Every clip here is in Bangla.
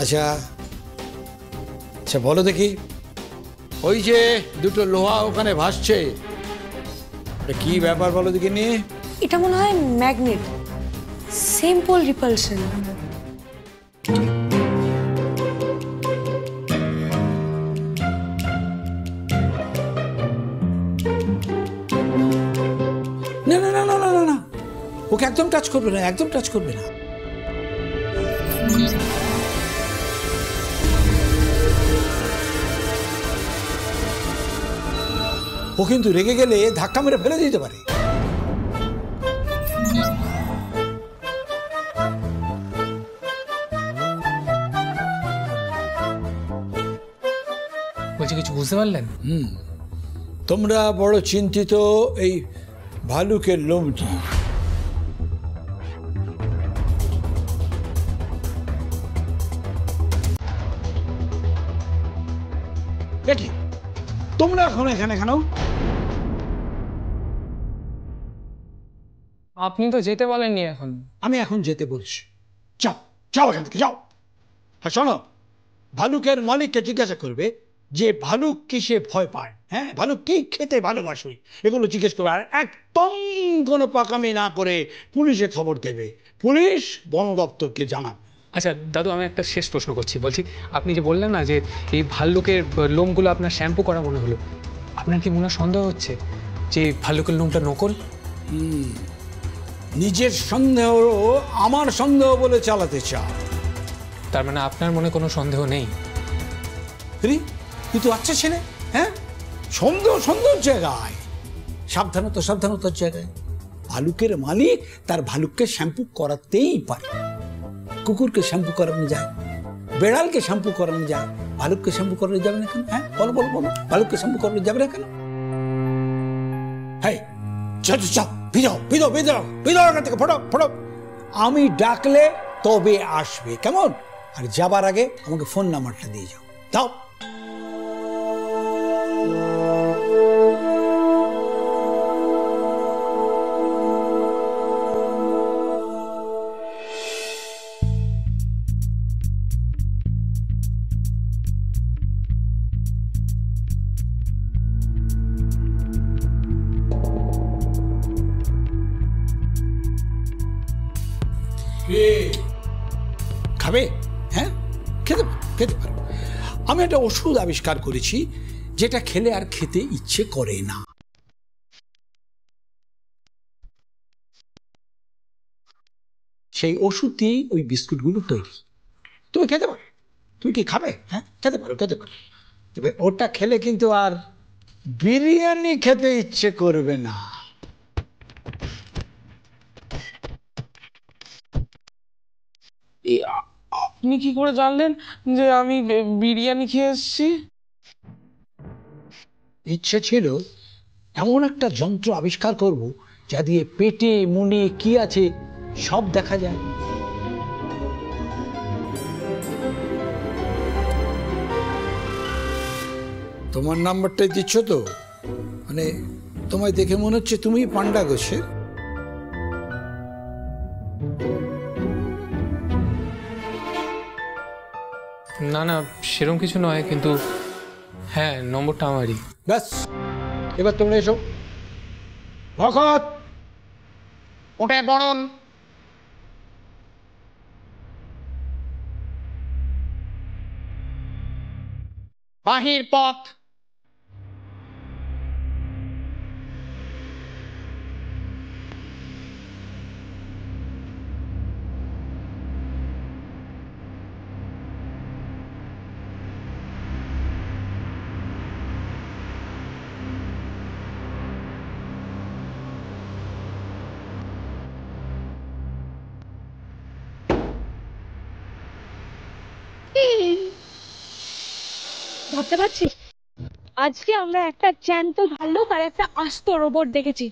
আচ্ছা আচ্ছা বলো দেখি, ওই যে দুটো লোহা ওখানে ভাসছে, কি ব্যাপার বলো দেখি নিয়ে? এটা মনে হয় ম্যাগনেট, সেম পোল রিপালশন। না না না না না না না, ওকে একদম টাচ করবে না, একদম টাচ করবে না। ও কিন্তু রেগে গেলে ধাক্কা মেরে ফেলে দিতে পারে। বলছি কিছু বুঝতে পারলেন? তোমরা বড় চিন্তিত এই ভালুকের লোমটি। দেখি তোমরা এখন এখানে কেন? আপনি তো যেতে বলেননি এখন। আমি এখন যেতে বলছি, যাও যাও এখান থেকে যাও। হ্যাঁ শোনো, ভালুকের মালিককে জিজ্ঞাসা করবে যে ভালুক কিসে ভয় পায়, হ্যাঁ ভালুক কি খেতে ভালোবাসে, এগুলো জিজ্ঞেস করবে। আর একদম কোনো পাকামি না করে পুলিশে খবর দেবে, পুলিশ বন দপ্তরকে জানাবে। আচ্ছা দাদু, আমি একটা শেষ প্রশ্ন করছি। বলছি আপনি যে বললেন না যে এই ভাল্লুকের লোমগুলো আপনার শ্যাম্পু করা মনে হলো, আপনার কি মনে সন্দেহ হচ্ছে যে ভাল্লুকের লোমটা নকল? নিজের সন্দেহ আমার সন্দেহ বলে চালাতে চাও? তার মানে আপনার মনে কোনো সন্দেহ নেই? কিন্তু আচ্ছা ছেলে, হ্যাঁ সন্দেহ সন্দেহ জায়গায়, সাবধানতা সাবধানতার জায়গায়। ভালুকের মালিক তার ভালুককে শ্যাম্পু করাতেই পারে। কুকুরকে শ্যাম্পু করানো যায়, বেড়ালকে শ্যাম্পু করানো যায়, ভালুককে শ্যাম্পু করানো যাবে না কেন? হ্যাঁ বলো বলো বলো, ভালুককে শ্যাম্পু করানো যাবে না কেন? হ্যাঁ চলো চল, ভিজাও ভিজাও ভিজাও ভিজাও এখান থেকে, ফটো ফটো। আমি ডাকলে তবে আসবে, কেমন? আর যাবার আগে আমাকে ফোন নাম্বারটা দিয়ে যাও, দাও। খাবে? হ্যাঁ খেতে পারো, খেতে পারো। আমি একটা ওষুধ আবিষ্কার করেছি যেটা খেলে আর খেতে ইচ্ছে করে না। সেই ওষুধ দিয়েই ওই বিস্কুটগুলো তৈরি। তুমি খেতে পারো। তুমি কি খাবে? হ্যাঁ খেতে পারো, খেতে পারো। তবে ওটা খেলে কিন্তু আর বিরিয়ানি খেতে ইচ্ছে করবে না। আপনি কি করে জানলেন যে আমি বিরিয়ানি খেয়ে এসেছি? ইচ্ছে ছিল এমন একটা যন্ত্র আবিষ্কার করব যা দিয়ে পেটে মনে কি আছে সব দেখা যায়। তোমার নাম্বারটাই দিচ্ছ তো? মানে তোমায় দেখে মনে হচ্ছে তুমি পান্ডা গোছে। না না, সেরকম কিছু নয়, কিন্তু হ্যাঁ নম্বরটা আমারই। ব্যাস, এবার তোমরা এসো। ভকত ওটা বরণ বাহির পথ। ভাবতে পারছিস আজকে আমরা একটা জ্যান্ত ভাল্লুক আর একটা আস্ত রোবট দেখেছি।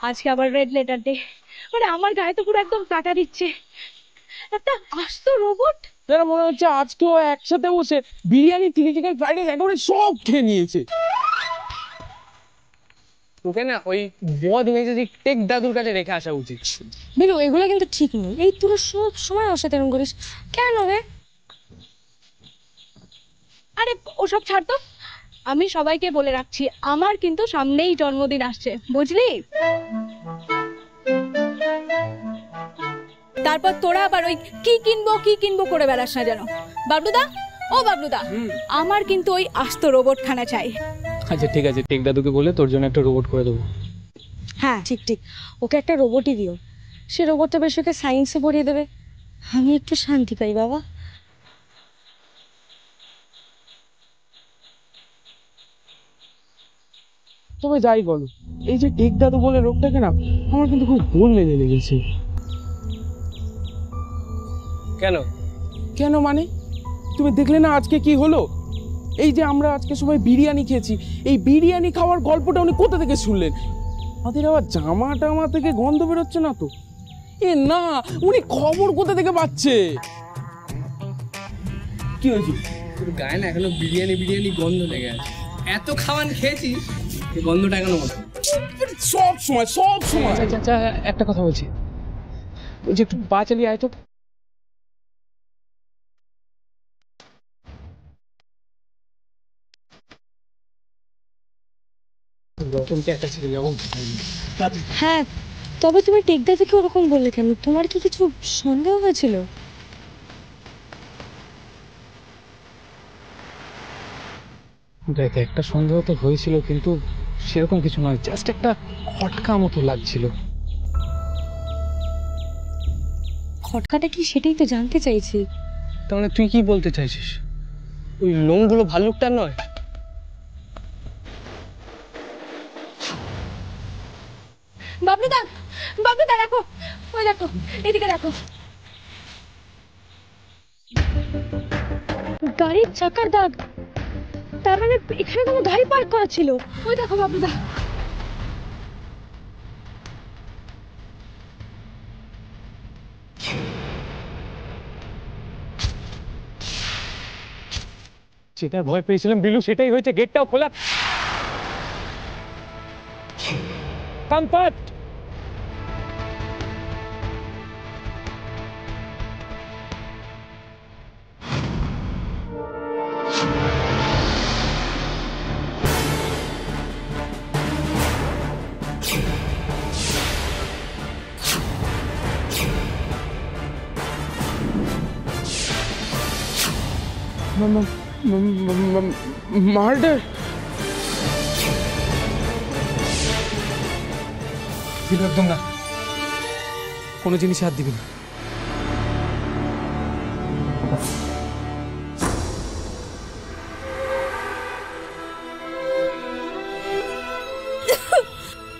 আজকে আবার রেড লেটার ডে, মানে আমার গায়ে তো পুরো একদম কাটা দিচ্ছে। একটা আস্ত রোবট, যারা মনে হচ্ছে আজকেও একসাথে বসে বিরিয়ানি থেকে চিকেন ফ্রাইড রাইস একেবারে সব খেয়ে নিয়েছে। তোকে না ওই বদ মেজাজি টেক দাদুর কাছে রেখে আসা উচিত। বেরো, এগুলো কিন্তু ঠিক নেই। এই তুই সব সময় ওর সাথে এরকম করিস কেন রে? আরে ওসব ছাড় তো, আমি সবাইকে বলে রাখছি আমার কিন্তু সামনেই জন্মদিন আসছে, বুঝলি? তারপর তোরা আবার ওই কি কিনবো করে বেড়াস না যেন। বাবলুদা, ও বাবলুদা, আমার কিন্তু ওই আস্ত রোবটখানা চাই। আচ্ছা ঠিক আছে, টেক দাদুকে বলে তোর জন্য একটা রোবট করে দেবো। হ্যাঁ ঠিক ঠিক, ওকে একটা রোবটই দিও। সে রোবটটা বেশ ওকে সায়েন্সে পড়িয়ে দেবে, আমি একটু শান্তি পাই বাবা। তবে যাই বলো, এই যে টেক দাদু বলে রোগটাকে না আমার কিন্তু খুব ভুল মেলে লেগেছে। কেন? কেন মানে, তুমি দেখলে না আজকে কি হলো? এই যে আমরা আজকে সবাই বিরিয়ানি খেয়েছি, এই বিরিয়ানি খাওয়ার গল্পটা উনি কোথা থেকে শুনলেন? আমাদের আবার জামা টামা থেকে গন্ধ বেরোচ্ছে না তো? এ না, উনি খবর কোথা থেকে পাচ্ছে? কি হয়েছে? তোর গায়ে না এখনো বিরিয়ানি গন্ধ লেগে আছে। এত খাবার খেয়েছিস, এই গন্ধটা এখনো মনে সব সময় আচ্ছা আচ্ছা, একটা কথা বলছি, বলছি একটু পা চালিয়ে আয় তো। হ্যাঁ, তবে তুমি টেকদা থেকে ওরকম বললে কেন? তোমার কি কিছু সন্দেহ হয়েছিল? দেখ, একটা সন্দেহ তো হয়েছিল, কিন্তু সেরকম কিছু নয়, জাস্ট একটা খটকা মতো লাগছিল। খটকাটা কি সেটাই তো জানতে চাইছি। তার মানে তুই কি বলতে চাইছিস? ওই লোমগুলো ভাল্লুকটার নয়? বাবলুদা, বাবলুদা দেখো, ওই দেখো, এদিকে দেখো, গাড়ির চাকার দাগ। তার মানে এখানে কোনো গাড়ি পার্ক করা ছিল। ওই দেখো বাবলুদা। যেটা ভয় পেয়েছিলাম বিলু, সেটাই হয়েছে, গেটটাও খোলা। কম্পার্ট মার্ডার? বিলু একদম না, কোনো জিনিসে হাত দিবি না।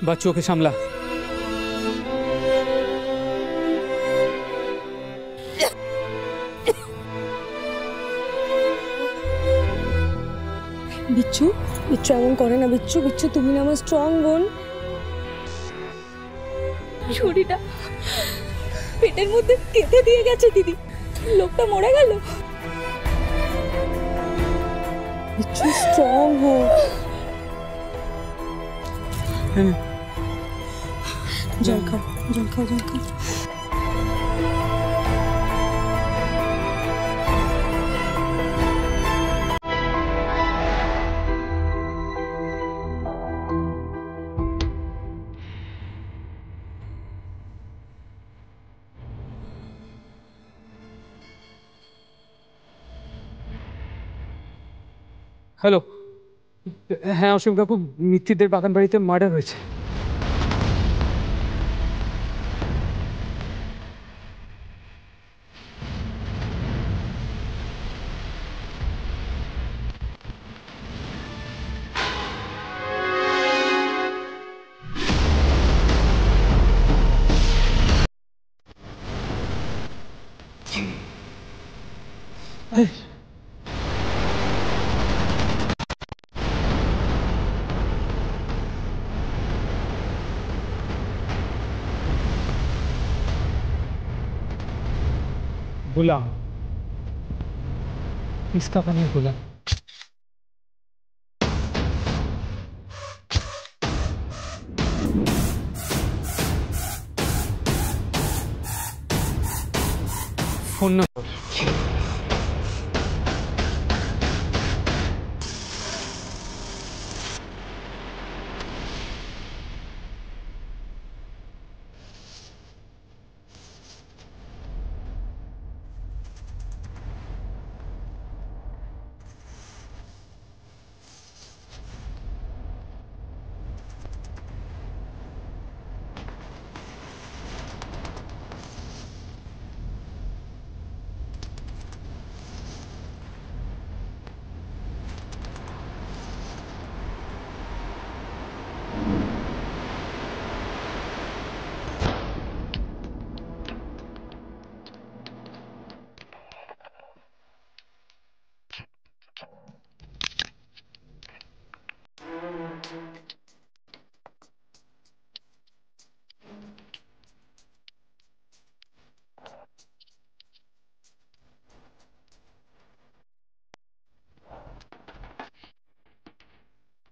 বাচ্চু, ওকে সামলা। বিচ্ছু, বিচ্ছু এমন করে না। বিচ্ছু, বিচ্ছু তুমি না আমার স্ট্রং বোন। ছুরিটা পেটের মধ্যে কেটে দিয়ে গেছে দিদি, লোকটা মরে গেল। বিচ্ছু স্ট্রং হো। জল খাও, জল খাও, জল খাও। হ্যালো, হ্যাঁ অসীম কাকু, মিত্তিদের বাগান বাড়িতে মার্ডার হয়েছে। गुलाम, इसका बने गुलाम। Phone number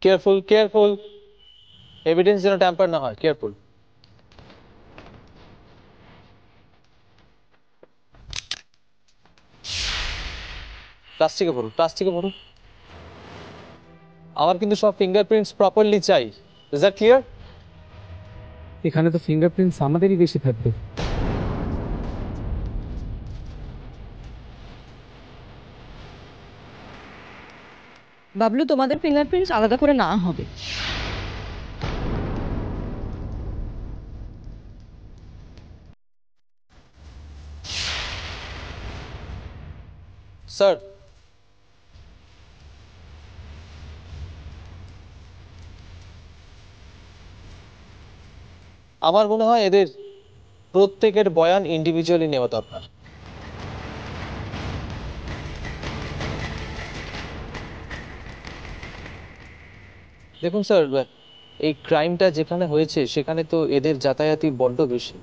careful careful, evidence যেন ট্যাম্পার না হয়, কেয়ারফুল। প্লাস্টিকে ভরুন, প্লাস্টিকে ভরুন। আমার কিন্তু সব ফিঙ্গারপ্রিন্টস প্রপারলি চাই। Is that clear? এখানে তো ফিঙ্গারপ্রিন্টস আমাদেরই বেশি থাকবে। বাবলু, তোমাদের ফিঙ্গারপ্রিন্টস আলাদা করে না হবে। স্যার, আমার মনে হয় এদের প্রত্যেকের বয়ান ইন্ডিভিজুয়ালি নেওয়া দরকার। দেখুন স্যার, এই ক্রাইমটা যেখানে হয়েছে সেখানে তো এদের যাতায়াতই বড্ড বেশি।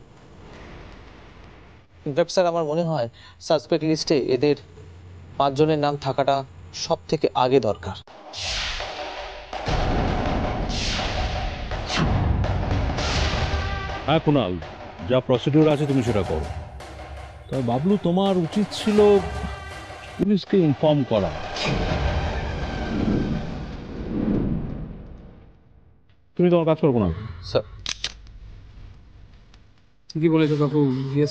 ইনফ্যাক্ট স্যার, আমার মনে হয় সাসপেক্ট লিস্টে এদের 5 জনের নাম থাকাটা সব থেকে আগে দরকার। হ্যাঁ কুণাল, যা প্রসিডিউর আছে তুমি সেটা করো। তবে বাবলু, তোমার উচিত ছিল পুলিশকে ইনফর্ম করা। তুমি তোমার কাজ করো কুণাল। স্যার, ঠিকই বলেছো কাকু,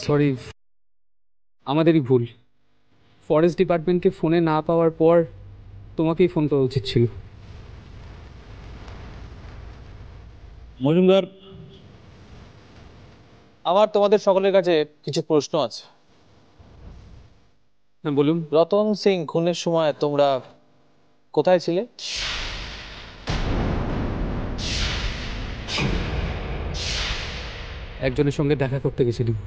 সরি, আমাদেরই ভুল। ফরেস্ট ডিপার্টমেন্টকে ফোনে না পাওয়ার পর তোমাকেই ফোন করা উচিত ছিল। মজুমদার, আমার তোমাদের সকলের কাছে কিছু প্রশ্ন আছে। হ্যাঁ বলুন। রতন সিং খুনের সময় তোমরা কোথায় ছিলে? একজনের সঙ্গে দেখা করতে গেছিলাম।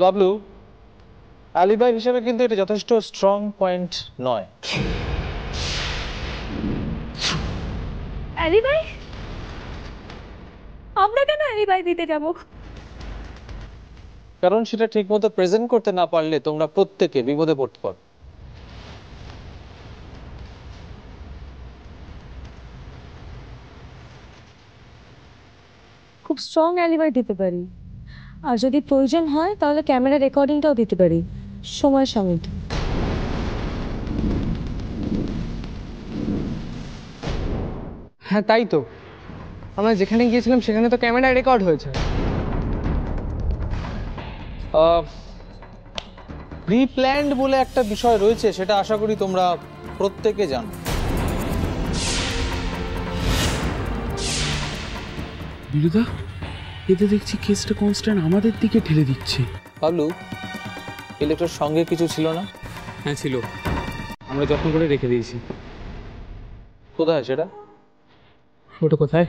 বাবলু, আলিবাই হিসেবে কিন্তু এটা যথেষ্ট স্ট্রং পয়েন্ট নয়। অ্যালিবাই? আমরা কেন অ্যালিবাই দিতে যাব? কারণ সেটা ঠিকমতো প্রেজেন্ট করতে না পারলে তোমরা প্রত্যেকে বিপদে পড়তে পারো। খুব স্ট্রং অ্যালিবাই দিতে পারি, আর যদি প্রয়োজন হয় তাহলে ক্যামেরা রেকর্ডিংটাও দিতে পারি সময় সমেত। হ্যাঁ তাই তো, আমরা যেখানে গিয়েছিলাম সেখানে তো ক্যামেরা রেকর্ড হয়েছে। প্রি প্ল্যান্ড বলে একটা বিষয় রয়েছে, সেটা আশা করি তোমরা প্রত্যেকে জানো। বিরুদা, এতে দেখছি কেসটা কনস্ট্যান্ট আমাদের দিকে ঠেলে দিচ্ছে। বাবলু, ইলেকট্রোর সঙ্গে কিছু ছিল না? হ্যাঁ ছিল, আমরা যত্ন করে রেখে দিয়েছি। কোথায় সেটা? ওটা কোথায়?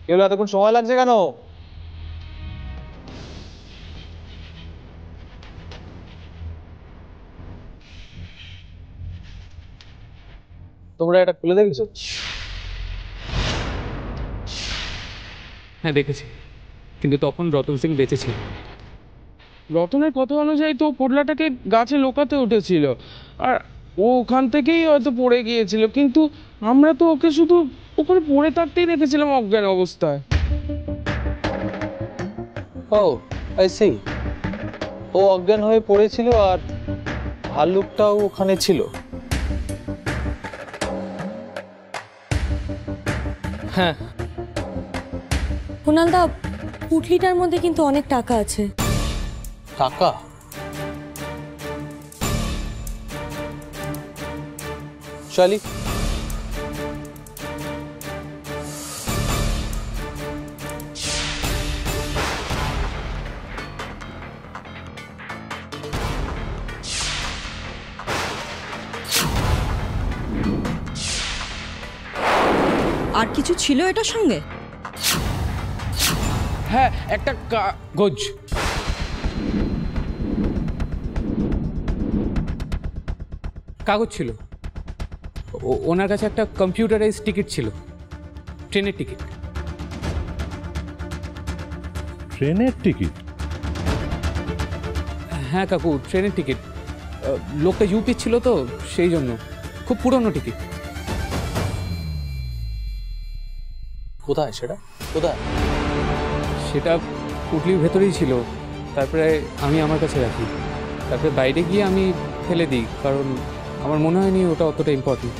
এগুলো এতক্ষণ সময় লাগছে কেন? তোমরা এটা খুলে দেখেছো? হ্যাঁ দেখেছি, কিন্তু তখন রতন সিং বেঁচে ছিল। রতনের কথা অনুযায়ী তো পোটলাটাকে গাছে লোকাতে উঠেছিল, আর ও ওখান থেকেই হয়তো পড়ে গিয়েছিল, কিন্তু আমরা তো ওকে শুধু ওখানে পড়ে থাকতেই দেখেছিলাম অজ্ঞান অবস্থায়। ও আই সি, ও অজ্ঞান হয়ে পড়েছিল আর ভাল্লুকটাও ওখানে ছিল। হ্যাঁ, কুণালদা, পুটলিটার মধ্যে কিন্তু অনেক টাকা আছে। টাকা? শালি, আর কিছু ছিল এটার সঙ্গে? হ্যাঁ, একটা কাগজ। কাগজ ছিল, ওনার কাছে একটা কম্পিউটারাইজ টিকিট ছিল, ট্রেনের টিকিট। ট্রেনের টিকিট? হ্যাঁ কাকু, ট্রেনের টিকিট। লোকটা ইউপি ছিল তো সেই জন্য, খুব পুরনো টিকিট। কোথায় সেটা, কোথায়? সেটা পুটলির ভেতরেই ছিল, তারপরে আমি আমার কাছে রাখি, তারপরে বাইরে গিয়ে আমি ফেলে দিই, কারণ আমার মনে হয়নি ওটা অতটা ইম্পর্টেন্ট,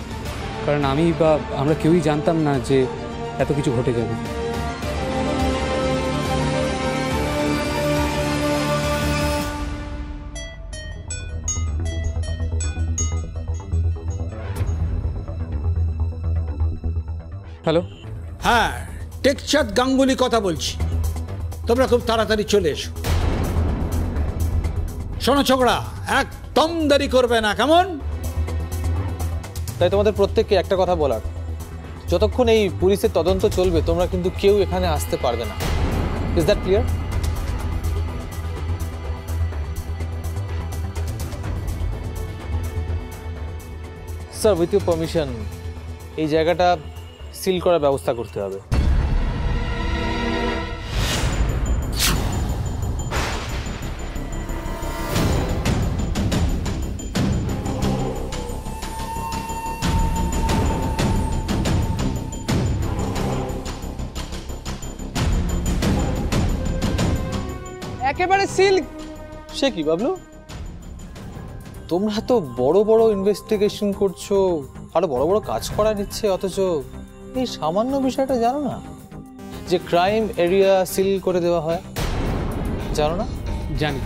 কারণ আমি বা আমরা কেউই জানতাম না যে এত কিছু ঘটে যাবে। হ্যালো, হ্যাঁ, টেকচাঁদ গাঙ্গুলি কথা বলছি। তোমরা খুব তাড়াতাড়ি চলে এসো। শোনো ছোকরা, একদম দেরি করবে না, কেমন? তাই তোমাদের প্রত্যেককে একটা কথা বলার, যতক্ষণ এই পুলিশের তদন্ত চলবে তোমরা কিন্তু কেউ এখানে আসতে পারবে না। Is that clear? Sir, with your permission এই জায়গাটা সিল করার ব্যবস্থা করতে হবে। একেবারে সিল? সে কি বাবলু, তোমরা তো বড় বড় ইনভেস্টিগেশন করছো, আরো বড় বড় কাজ করা নিচ্ছে, অথচ এই সামান্য বিষয়টা জানো না যে ক্রাইম এরিয়া সিল করে দেওয়া হয়? জানো না? জানি,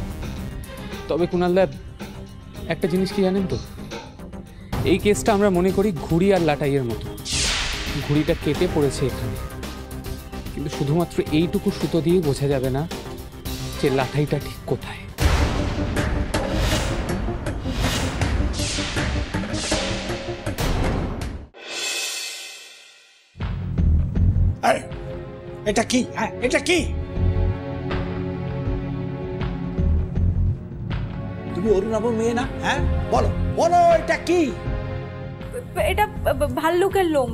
তবে কুণালদা একটা জিনিস কি জানেন তো, এই কেসটা আমরা মনে করি ঘুড়ি আর লাটাইয়ের মতো। ঘুড়িটা কেটে পড়েছে এখানে, কিন্তু শুধুমাত্র এইটুকু সুতো দিয়ে বোঝা যাবে না যে লাটাইটা ঠিক কোথায়। এটা কি? হ্যাঁ, এটা কি? তুমি অরুণাবর মেয়ে না? হ্যাঁ, বলো বলো, এটা কি? এটা ভাল্লুকের লোম।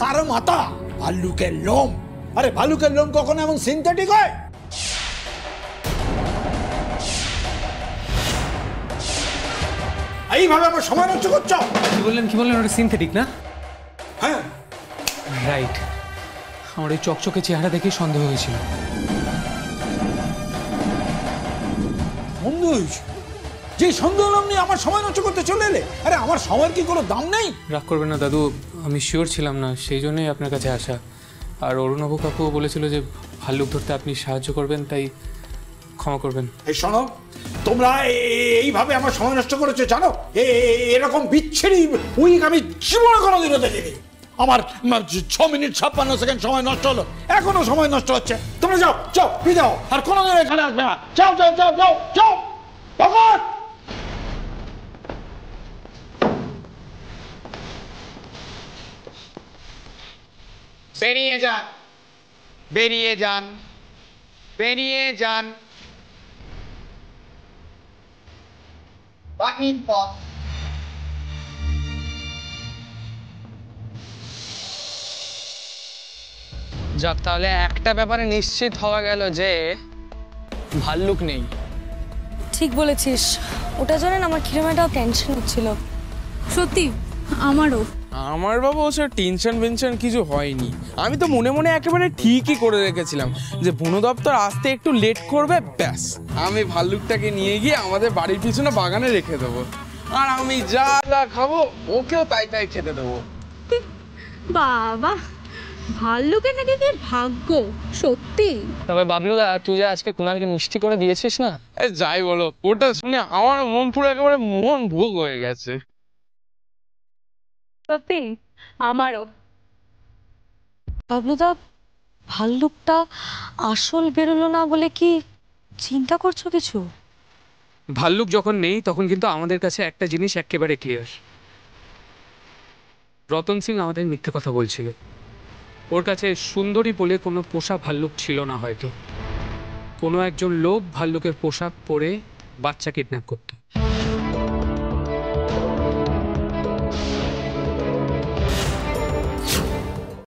তার মাথা, ভাল্লুকের লোম? আরে ভাল্লুকের লোম কখনো এমন সিনথেটিক হয়? এইভাবে আমার সময় নষ্ট করছো? কি বললেন ওটা সিনথেটিক না? হ্যাঁ, রাইট। আমার এই চকচকে চেহারা দেখেই সন্দেহ হয়েছিল। সন্দেহ হয়েছে? যে সন্দেহ নিয়ে আমার সময় নষ্ট করতে চলে এলে? আরে আমার সময়ের কি কোনো দাম নেই? রাগ করবেন না দাদু, আমি শিওর ছিলাম না, সেই জন্যই আপনার কাছে আসা। আর অরুণাবু কাকুও বলেছিল যে ভাল্লুক ধরতে আপনি সাহায্য করবেন, তাই ক্ষমা করবেন। এই শোনো, তোমরা এইভাবে আমার সময় নষ্ট করেছো জানো? এরকম বিচ্ছিরি উইক আমি জীবনে কোনোদিনও দেখিনি। আমার 6 মিনিট 56 সেকেন্ড সময় নষ্ট হলো, এখনো সময় নষ্ট হচ্ছে। তোমরা যাও যাও, যাও, আর কোনোদিন এখানে আসবে না। যাও যাও যাও যাও যাও। ভগত, বেরিয়ে যান, বেরিয়ে যান, বেরিয়ে যান। বাহির পথ। যাক, তাহলে একটা ব্যাপারে নিশ্চিত হওয়া গেল যে ভাল্লুক নেই। ঠিক বলেছিস, ওটা জানেন আমার কিরম একটা টেনশন হচ্ছিল। সত্যি আমারও। আমার বাবা ওসব টেনশন বেনশন কিছু হয়নি। আমি তো মনে মনে একেবারে ঠিকই করে রেখেছিলাম যে বন দপ্তর আসতে একটু লেট করবে, ব্যাস আমি ভাল্লুকটাকে নিয়ে গিয়ে আমাদের বাড়ির পিছনে বাগানে রেখে দেবো, আর আমি যা যা খাবো ওকেও তাই তাই খেতে দেবো। বাবা, ভাল্লুকের নাকি কি ভাগ্য! সত্যি। তবে বাবলুদা, তুই যে আজকে কুণালকে মিষ্টি করে দিয়েছিস না, যাই বলো, ওটা শুনে আমার মন পুরো একেবারে মন ভোগ হয়ে গেছে। সত্যি আমারও। বাবলুদা, ভাল্লুকটা আসল বেরোলো না বলে কি চিন্তা করছো কিছু? ভাল্লুক যখন নেই তখন কিন্তু আমাদের কাছে একটা জিনিস একেবারে ক্লিয়ার, রতন সিং আমাদের মিথ্যে কথা বলছিল। ওর কাছে সুন্দরী বলে কোনো পোষা ভাল্লুক ছিল না, হয়তো কোনো একজন লোক ভাল্লুকের পোশাক পরে বাচ্চা কিডন্যাপ করত।